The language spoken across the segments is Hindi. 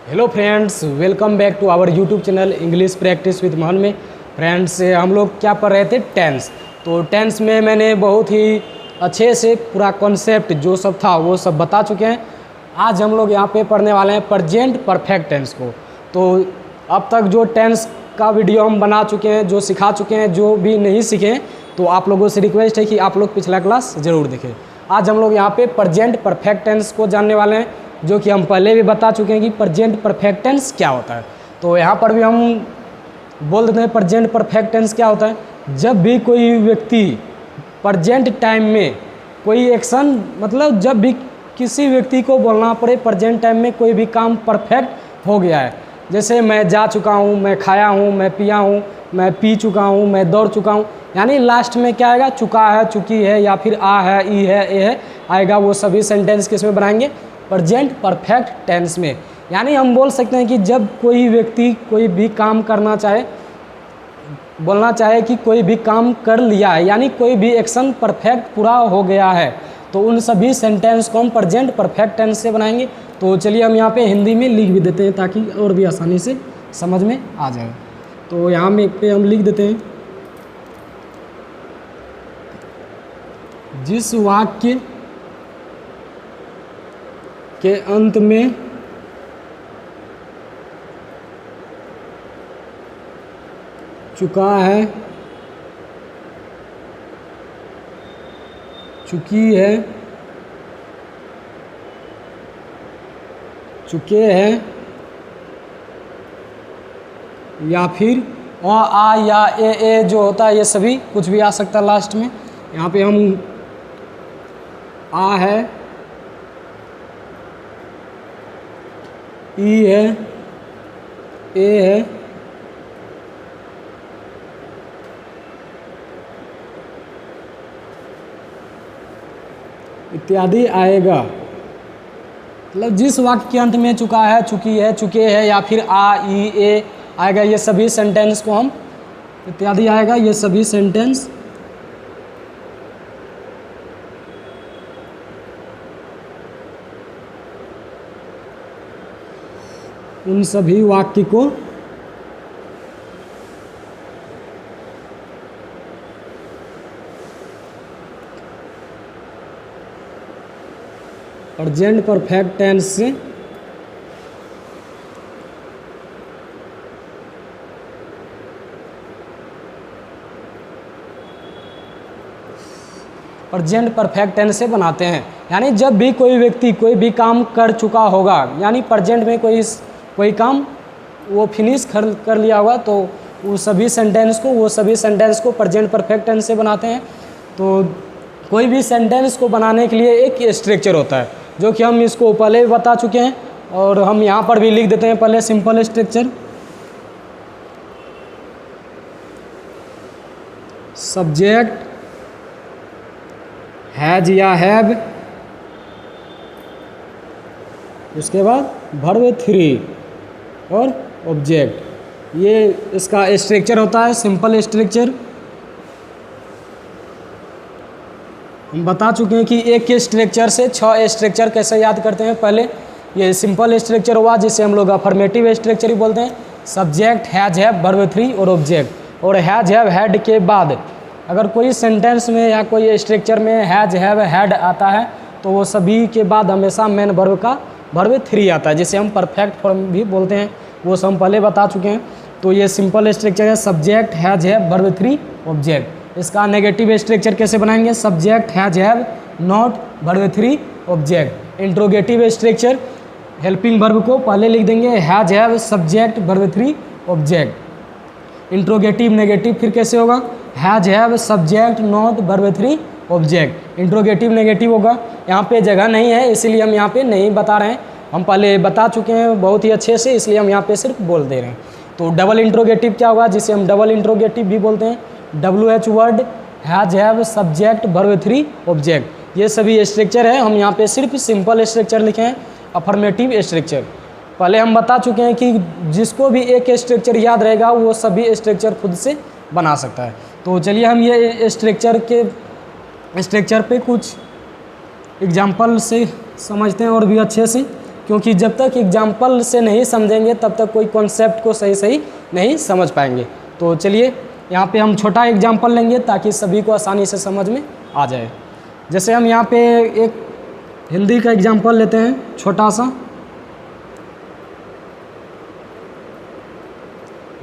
Hello friends, welcome back to our YouTube channel English practice with Mohan में। फ्रेंड्स, हम लोग क्या पढ़ रहे थे? टेंस। तो टेंस में मैंने बहुत ही अच्छे से पूरा कॉन्सेप्ट जो सब था वो सब बता चुके हैं। आज हम लोग यहाँ पे पढ़ने वाले हैं प्रेजेंट परफेक्ट टेंस को। तो अब तक जो टेंस का वीडियो हम बना चुके हैं, जो सिखा चुके हैं, जो भी नहीं सीखे तो आप लोगों से रिक्वेस्ट है कि आप लोग पिछला क्लास ज़रूर देखें। आज हम लोग यहाँ पे प्रेजेंट परफेक्ट टेंस को जानने वाले हैं, जो कि हम पहले भी बता चुके हैं कि प्रेजेंट परफेक्ट टेंस क्या होता है। तो यहाँ पर भी हम बोल देते हैं प्रेजेंट परफेक्ट टेंस क्या होता है। जब भी कोई व्यक्ति प्रेजेंट टाइम में कोई एक्शन, मतलब जब भी किसी व्यक्ति को बोलना पड़े प्रेजेंट टाइम में कोई भी काम परफेक्ट हो गया है, जैसे मैं जा चुका हूँ, मैं खाया हूँ, मैं पिया हूँ, मैं पी चुका हूँ, मैं दौड़ चुका हूँ, यानी लास्ट में क्या आएगा? चुका है, चुकी है, या फिर आ है, ई है, ए है आएगा। वो सभी सेंटेंस किस में बनाएंगे? प्रेजेंट परफेक्ट टेंस में। यानी हम बोल सकते हैं कि जब कोई व्यक्ति कोई भी काम करना चाहे, बोलना चाहे कि कोई भी काम कर लिया है, यानी कोई भी एक्शन परफेक्ट पूरा हो गया है, तो उन सभी सेंटेंस को हम प्रेजेंट परफेक्ट टेंस से बनाएंगे। तो चलिए हम यहाँ पे हिंदी में लिख भी देते हैं ताकि और भी आसानी से समझ में आ जाए। तो यहाँ पे हम लिख देते हैं, जिस वाक्य के अंत में चुका है, चुकी है, चुके हैं, या फिर आ या ए जो होता है, ये सभी कुछ भी आ सकता है लास्ट में। यहाँ पे हम आ है, ई है, ए है, इत्यादि आएगा। मतलब जिस वाक्य के अंत में चुका है, चुकी है, चुके हैं, या फिर आ, ई, ए आएगा, ये सभी सेंटेंस को हम इत्यादि आएगा, ये सभी सेंटेंस उन सभी वाक्य को प्रेजेंट परफेक्ट टेंस से प्रेजेंट परफेक्ट टेंस से बनाते हैं। यानी जब भी कोई व्यक्ति कोई भी काम कर चुका होगा, यानी प्रेजेंट में कोई काम वो फिनिश कर लिया होगा, तो वो सभी सेंटेंस को प्रेजेंट परफेक्ट टेंस से बनाते हैं। तो कोई भी सेंटेंस को बनाने के लिए एक स्ट्रक्चर होता है, जो कि हम इसको पहले भी बता चुके हैं, और हम यहाँ पर भी लिख देते हैं पहले सिंपल स्ट्रक्चर। सब्जेक्ट हैज या हैव, उसके बाद वर्ब 3 और ऑब्जेक्ट। ये इसका स्ट्रक्चर होता है, सिंपल स्ट्रक्चर। हम बता चुके हैं कि एक के स्ट्रक्चर से 6 स्ट्रक्चर कैसे याद करते हैं। पहले ये सिंपल स्ट्रक्चर हुआ, जिसे हम लोग अफर्मेटिव स्ट्रक्चर ही बोलते हैं। सब्जेक्ट हैज हैव वर्ब 3 और ऑब्जेक्ट। और हैज हैव हैड के बाद अगर कोई सेंटेंस में या कोई स्ट्रक्चर में हैज हैव हैड आता है, तो वो सभी के बाद हमेशा मेन वर्ब का वर्ब 3 आता है, जिसे हम परफेक्ट फॉर्म भी बोलते हैं। वो सब हम पहले बता चुके हैं। तो ये सिंपल स्ट्रक्चर है, subject has have verb 3 object. इसका नेगेटिव स्ट्रक्चर कैसे बनाएंगे? Subject has have not verb 3 object. Interrogative structure, helping verb को पहले लिख देंगे has have subject verb 3 object. Interrogative negative फिर कैसे होगा? Has have subject not verb 3 object. Interrogative negative होगा। यहाँ पे जगह नहीं है, इसीलिए हम यहाँ पे नहीं बता रहे हैं, हम पहले बता चुके हैं बहुत ही अच्छे से, इसलिए हम यहाँ पे सिर्फ बोल दे रहे हैं। तो डबल इंट्रोगेटिव क्या होगा, जिसे हम डबल इंट्रोगेटिव भी बोलते हैं। WH word, has have subject verb 3 object. ये सभी स्ट्रक्चर है, हम यहाँ पे सिर्फ सिंपल स्ट्रक्चर लिखे हैं, अफर्मेटिव स्ट्रक्चर। पहले हम बता चुके हैं कि जिसको भी एक स्ट्रक्चर याद रहेगा वो सभी स्ट्रक्चर खुद से बना सकता है। तो चलिए हम ये स्ट्रक्चर पे कुछ एग्जाम्पल से समझते हैं और भी अच्छे से, क्योंकि जब तक एग्जाम्पल से नहीं समझेंगे तब तक कोई कॉन्सेप्ट को सही सही नहीं समझ पाएंगे। तो चलिए यहाँ पे हम छोटा एग्जाम्पल लेंगे ताकि सभी को आसानी से समझ में आ जाए। जैसे हम यहाँ पे एक हिंदी का एग्जाम्पल लेते हैं छोटा सा।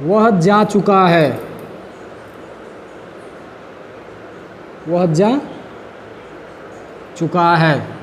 वह जा चुका है, वह जा चुका है,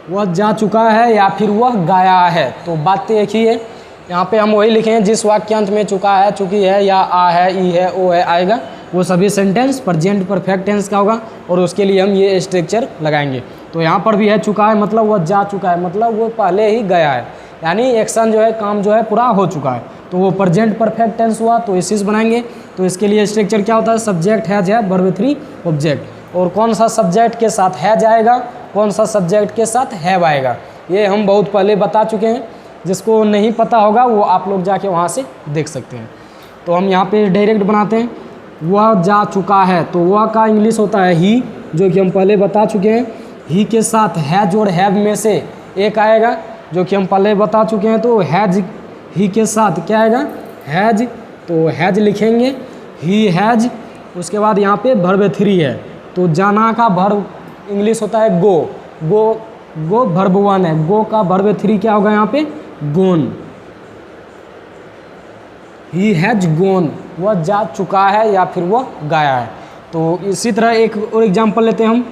वह जा चुका है या फिर वह गया है। तो बात तो एक ही है, यहाँ पे हम वही लिखेंगे जिस वाक्यांत में चुका है, चुकी है या आ है, ई है, ओ है आएगा, वो सभी सेंटेंस प्रेजेंट परफेक्ट टेंस का होगा और उसके लिए हम ये स्ट्रक्चर लगाएंगे। तो यहाँ पर भी है चुका है मतलब वह जा चुका है, मतलब वो पहले ही गया है, यानी एक्शन जो है, काम जो है पूरा हो चुका है, तो वो प्रेजेंट परफेक्ट टेंस हुआ। तो इसी से बनाएंगे। तो इसके लिए स्ट्रक्चर क्या होता है, सब्जेक्ट हैज है, वर्ब 3 ऑब्जेक्ट। और कौन सा सब्जेक्ट के साथ हैज आएगा, कौन सा सब्जेक्ट के साथ हैव आएगा, ये हम बहुत पहले बता चुके हैं। जिसको नहीं पता होगा वो आप लोग जाके वहाँ से देख सकते हैं। तो हम यहाँ पे डायरेक्ट बनाते हैं। वह जा चुका है, तो वह का इंग्लिश होता है ही, जो कि हम पहले बता चुके हैं। ही के साथ हैज और हैव में से एक आएगा, जो कि हम पहले बता चुके हैं। तो हैज, ही के साथ क्या आएगा, हैज, तो हैज लिखेंगे, ही हैज। उसके बाद यहाँ पे वर्ब 3 है, तो जाना का वर्ब इंग्लिश होता है गो, गो वर्ब 1 है, गो का वर्ब 3 क्या होगा यहाँ पे, गोन। ही हैज गोन, वह जा चुका है या फिर वह गया है। तो इसी तरह एक और एग्जांपल लेते हैं हम।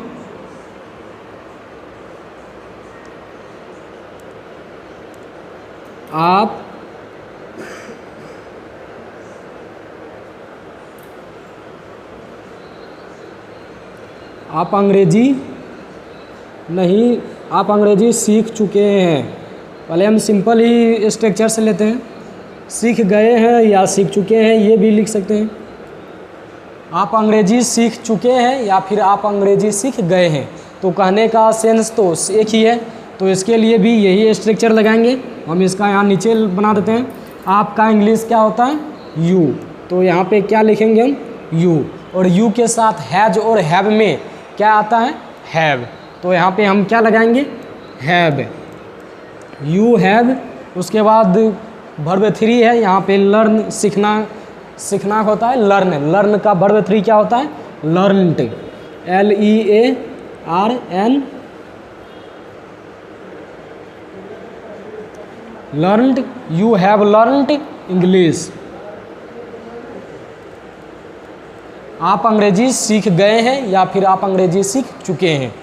आप अंग्रेजी नहीं, आप अंग्रेजी सीख चुके हैं। पहले हम सिंपल ही स्ट्रक्चर से लेते हैं, सीख गए हैं या सीख चुके हैं, ये भी लिख सकते हैं। आप अंग्रेजी सीख चुके हैं या फिर आप अंग्रेजी सीख गए हैं, तो कहने का सेंस तो एक ही है। तो इसके लिए भी यही स्ट्रक्चर लगाएंगे। हम इसका यहाँ नीचे बना देते हैं। आपका इंग्लिश क्या होता है, यू, तो यहाँ पे क्या लिखेंगे हम, यू। और यू के साथ हैज और हैव में क्या आता है, हैव, तो यहाँ पे हम क्या लगाएंगे, हैव, यू हैव। उसके बाद वर्ब 3 है, यहाँ पे लर्न, सीखना होता है लर्न, लर्न का वर्ब 3 क्या होता है, learned, LEARN, learned, you have learned English. आप अंग्रेजी सीख गए हैं या फिर आप अंग्रेजी सीख चुके हैं।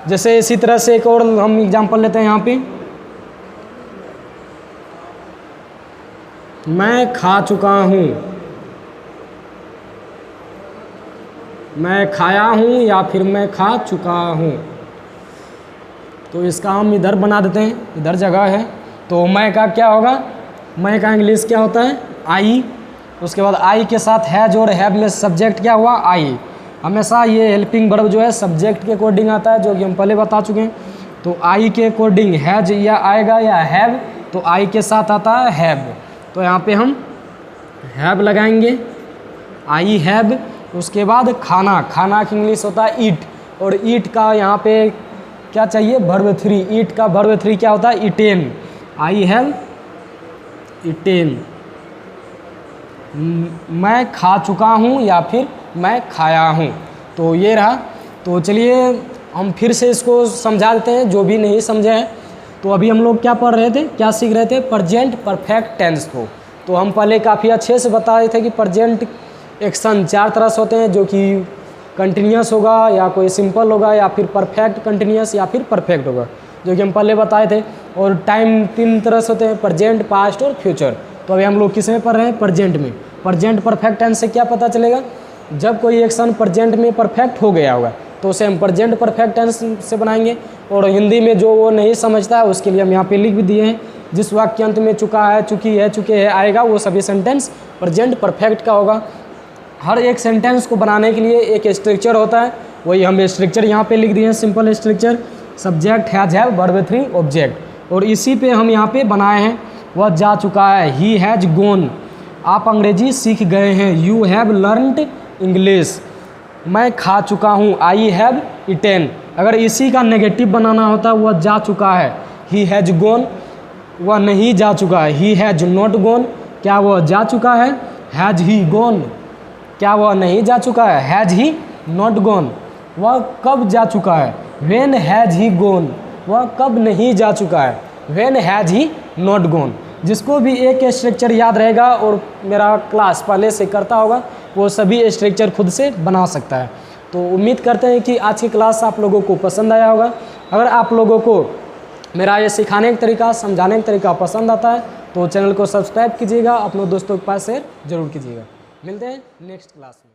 जैसे इसी तरह से एक और हम एग्जांपल लेते हैं यहाँ पे। मैं खा चुका हूँ, मैं खाया हूँ या फिर मैं खा चुका हूँ। तो इसका हम इधर बना देते हैं, इधर जगह है। तो मैं का क्या होगा, मैं का इंग्लिश क्या होता है, आई। उसके बाद आई के साथ हैज और हैव में सब्जेक्ट क्या हुआ, आई। हमेशा ये हेल्पिंग वर्ब जो है सब्जेक्ट के अकॉर्डिंग आता है, जो कि हम पहले बता चुके हैं। तो आई के अकॉर्डिंग हैज या आएगा या हैव, तो आई के साथ आता है हैव, तो यहाँ पे हम हैव लगाएंगे, आई हैव। उसके बाद खाना, खाना की इंग्लिश होता है ईट, और ईट का यहाँ पे क्या चाहिए, वर्ब 3, ईट का वर्ब 3 क्या होता है, ईटेन, आई हैव ईटेन। मैं खा चुका हूँ या फिर मैं खाया हूँ। तो ये रहा। तो चलिए हम फिर से इसको समझा देते हैं जो भी नहीं समझे हैं। तो अभी हम लोग क्या पढ़ रहे थे, क्या सीख रहे थे, प्रेजेंट परफेक्ट टेंस को। तो हम पहले काफ़ी अच्छे से बता रहे थे कि प्रेजेंट एक्शन 4 तरह से होते हैं, जो कि कंटिन्यूस होगा या कोई सिंपल होगा या फिर परफेक्ट कंटिन्यूस या फिर परफेक्ट होगा, जो कि हम पहले बताए थे। और टाइम 3 तरह से होते हैं, प्रेजेंट, पास्ट और फ्यूचर। तो अभी हम लोग किस में पढ़ रहे हैं, प्रेजेंट में। प्रेजेंट परफेक्ट टेंस से क्या पता चलेगा, जब कोई एक्शन प्रेजेंट में परफेक्ट हो गया होगा तो उसे हम प्रेजेंट परफेक्ट टेंस से बनाएंगे। और हिंदी में जो वो नहीं समझता है उसके लिए हम यहाँ पे लिख भी दिए हैं, जिस वाक्यांत में चुका है, चुकी है, चुके हैं आएगा, वो सभी सेंटेंस प्रेजेंट परफेक्ट का होगा। हर एक सेंटेंस को बनाने के लिए एक स्ट्रक्चर होता है, वही हम स्ट्रक्चर यहाँ पे लिख दिए हैं, simple structure, subject has have verb 3 object. और इसी पे हम यहाँ पे बनाए हैं, वह जा चुका है, ही हैज गोन, आप अंग्रेजी सीख गए हैं, यू हैव लर्नड इंग्लिश, मैं खा चुका हूँ, आई हैव ईटेन। अगर इसी का नेगेटिव बनाना होता, वह जा चुका है, ही हैज़ गॉन, वह नहीं जा चुका है। ही हैज़ नॉट गॉन, क्या वह जा चुका है। हैज़ ही गॉन, क्या वह नहीं जा चुका है। हैज़ ही नॉट गॉन, वह कब जा चुका है। व्हेन हैज़ ही गॉन, वह कब नहीं जा चुका है। When has he not gone. जिसको भी एक स्ट्रक्चर याद रहेगा और मेरा क्लास पहले से करता होगा, वो सभी स्ट्रक्चर खुद से बना सकता है। तो उम्मीद करते हैं कि आज की क्लास आप लोगों को पसंद आया होगा। अगर आप लोगों को मेरा ये सिखाने का तरीका, समझाने का तरीका पसंद आता है तो चैनल को सब्सक्राइब कीजिएगा, अपने दोस्तों के पास शेयर जरूर कीजिएगा। मिलते हैं नेक्स्ट क्लास में।